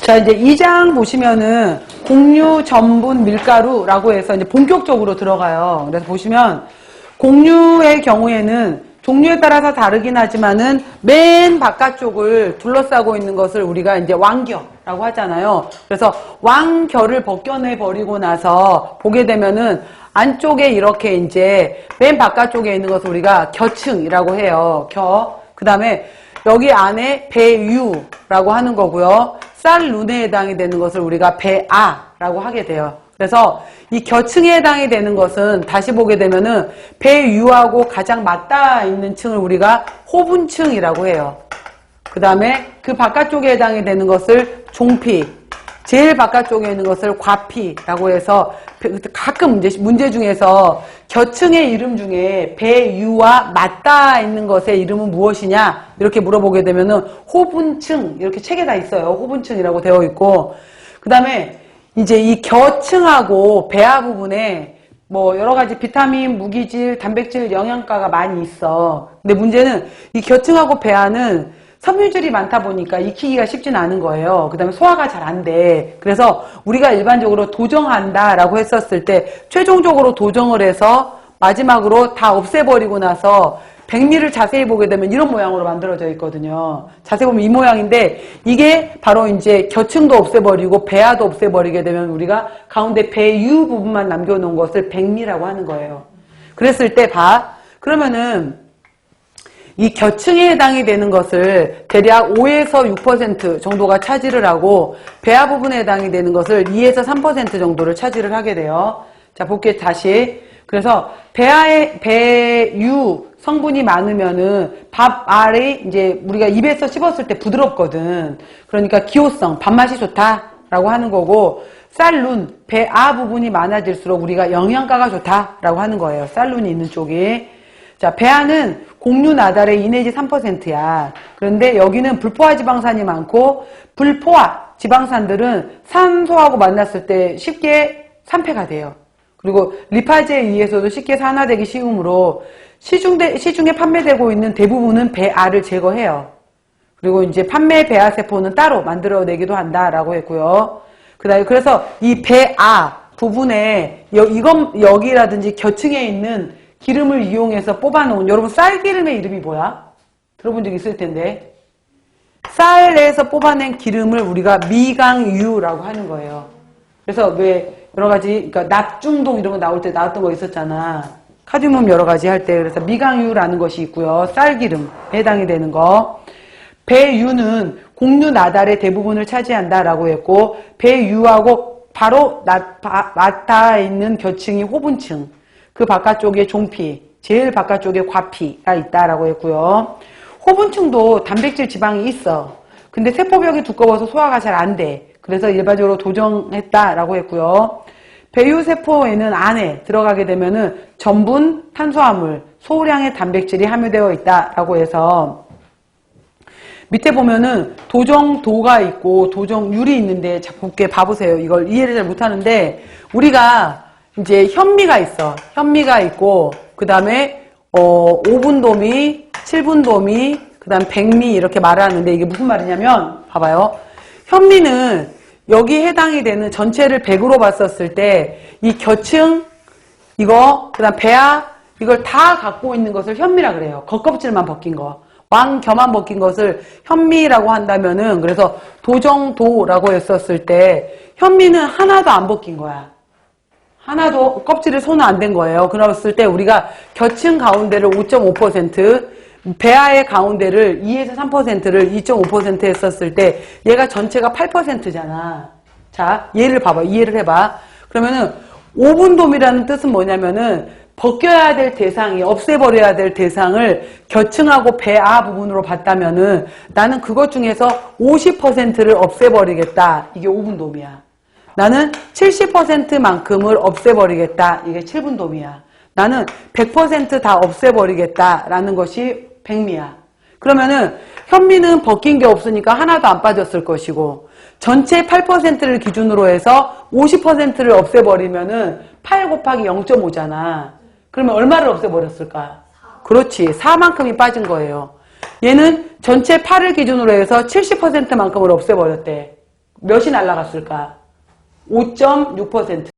자, 이제 2장 보시면은 곡류, 전분, 밀가루라고 해서 이제 본격적으로 들어가요. 그래서 보시면 곡류의 경우에는 종류에 따라서 다르긴 하지만은 맨 바깥쪽을 둘러싸고 있는 것을 우리가 이제 왕겨라고 하잖아요. 그래서 왕겨를 벗겨내 버리고 나서 보게 되면은 안쪽에 이렇게 이제 맨 바깥쪽에 있는 것을 우리가 겨층이라고 해요. 그 다음에 여기 안에 배유라고 하는 거고요. 쌀룬에 해당이 되는 것을 우리가 배아라고 하게 돼요. 그래서 이 겨층에 해당이 되는 것은 다시 보게 되면은 배유하고 가장 맞닿아 있는 층을 우리가 호분층이라고 해요. 그 다음에 그 바깥쪽에 해당이 되는 것을 종피, 제일 바깥쪽에 있는 것을 과피라고 해서 가끔 문제 중에서 겨층의 이름 중에 배유와 맞닿아 있는 것의 이름은 무엇이냐 이렇게 물어보게 되면은 호분층 이렇게 책에 다 있어요. 호분층이라고 되어 있고 그 다음에 이제 이 겨층하고 배아 부분에 뭐 여러 가지 비타민, 무기질, 단백질, 영양가가 많이 있어. 근데 문제는 이 겨층하고 배아는 섬유질이 많다 보니까 익히기가 쉽진 않은 거예요. 그 다음에 소화가 잘 안 돼. 그래서 우리가 일반적으로 도정한다라고 했었을 때 최종적으로 도정을 해서 마지막으로 다 없애버리고 나서 백미를 자세히 보게 되면 이런 모양으로 만들어져 있거든요. 자세히 보면 이 모양인데 이게 바로 이제 겨층도 없애버리고 배아도 없애버리게 되면 우리가 가운데 배유 부분만 남겨놓은 것을 백미라고 하는 거예요. 그랬을 때 그러면은 이 겨층에 해당이 되는 것을 대략 5에서 6% 정도가 차지를 하고 배아 부분에 해당이 되는 것을 2에서 3% 정도를 차지를 하게 돼요. 자, 볼게요. 다시. 그래서 배아의 배유 성분이 많으면은 밥알이 이제 우리가 입에서 씹었을 때 부드럽거든. 그러니까 기호성, 밥맛이 좋다라고 하는 거고 쌀룬, 배아 부분이 많아질수록 우리가 영양가가 좋다라고 하는 거예요. 쌀룬이 있는 쪽이. 자, 배아는 곡류 나달의 2 내지 3%야. 그런데 여기는 불포화 지방산이 많고 불포화 지방산들은 산소하고 만났을 때 쉽게 산패가 돼요. 그리고 리파즈에 의해서도 쉽게 산화되기 쉬우므로 시중에 판매되고 있는 대부분은 배아를 제거해요. 그리고 이제 판매 배아 세포는 따로 만들어내기도 한다라고 했고요. 그다음에 그래서 이 배아 부분에 여기라든지 겨층에 있는 기름을 이용해서 뽑아놓은 여러분 쌀기름의 이름이 뭐야? 들어본 적 있을 텐데 쌀에서 뽑아낸 기름을 우리가 미강유라고 하는 거예요. 그래서 왜 여러 가지 그러니까 납중독 이런 거 나올 때 나왔던 거 있었잖아. 카드뮴 여러 가지 할 때 그래서 미강유라는 것이 있고요. 쌀기름에 해당이 되는 거. 배유는 곡류 나달의 대부분을 차지한다라고 했고 배유하고 바로 맞닿아 있는 겨층이 호분층. 그 바깥쪽에 종피, 제일 바깥쪽에 과피가 있다라고 했고요. 호분층도 단백질 지방이 있어. 근데 세포벽이 두꺼워서 소화가 잘 안 돼. 그래서 일반적으로 도정했다라고 했고요. 배유세포에는 안에 들어가게 되면은 전분, 탄수화물, 소량의 단백질이 함유되어 있다라고 해서 밑에 보면은 도정도가 있고 도정율이 있는데 자꾸 봐보세요. 이걸 이해를 잘 못하는데 우리가 이제 현미가 있어. 현미가 있고 그 다음에 5분도미, 7분도미, 그 다음 백미 이렇게 말하는데 이게 무슨 말이냐면 봐봐요. 현미는 여기 해당이 되는 전체를 100으로 봤었을 때 이 겨층 이거 그 다음 배아 이걸 다 갖고 있는 것을 현미라 그래요. 겉껍질만 벗긴 거. 왕겨만 벗긴 것을 현미라고 한다면은 그래서 도정도라고 했었을 때 현미는 하나도 안 벗긴 거야. 하나도 껍질을 손은 안 댄 거예요. 그랬을 때 우리가 겨층 가운데를 5.5%, 배아의 가운데를 2에서 3%를 2.5% 했었을 때 얘가 전체가 8%잖아. 자, 얘를 봐봐. 이해를 해봐. 그러면은 5분돔이라는 뜻은 뭐냐면은 벗겨야 될 대상이 없애버려야 될 대상을 겨층하고 배아 부분으로 봤다면은 나는 그것 중에서 50%를 없애버리겠다. 이게 5분돔이야. 나는 70%만큼을 없애버리겠다. 이게 7분돔이야. 나는 100% 다 없애버리겠다라는 것이 백미야. 그러면은 현미는 벗긴 게 없으니까 하나도 안 빠졌을 것이고 전체 8%를 기준으로 해서 50%를 없애버리면은 8 곱하기 0.5잖아. 그러면 얼마를 없애버렸을까? 그렇지. 4만큼이 빠진 거예요. 얘는 전체 8을 기준으로 해서 70%만큼을 없애버렸대. 몇이 날라갔을까? 5.6%.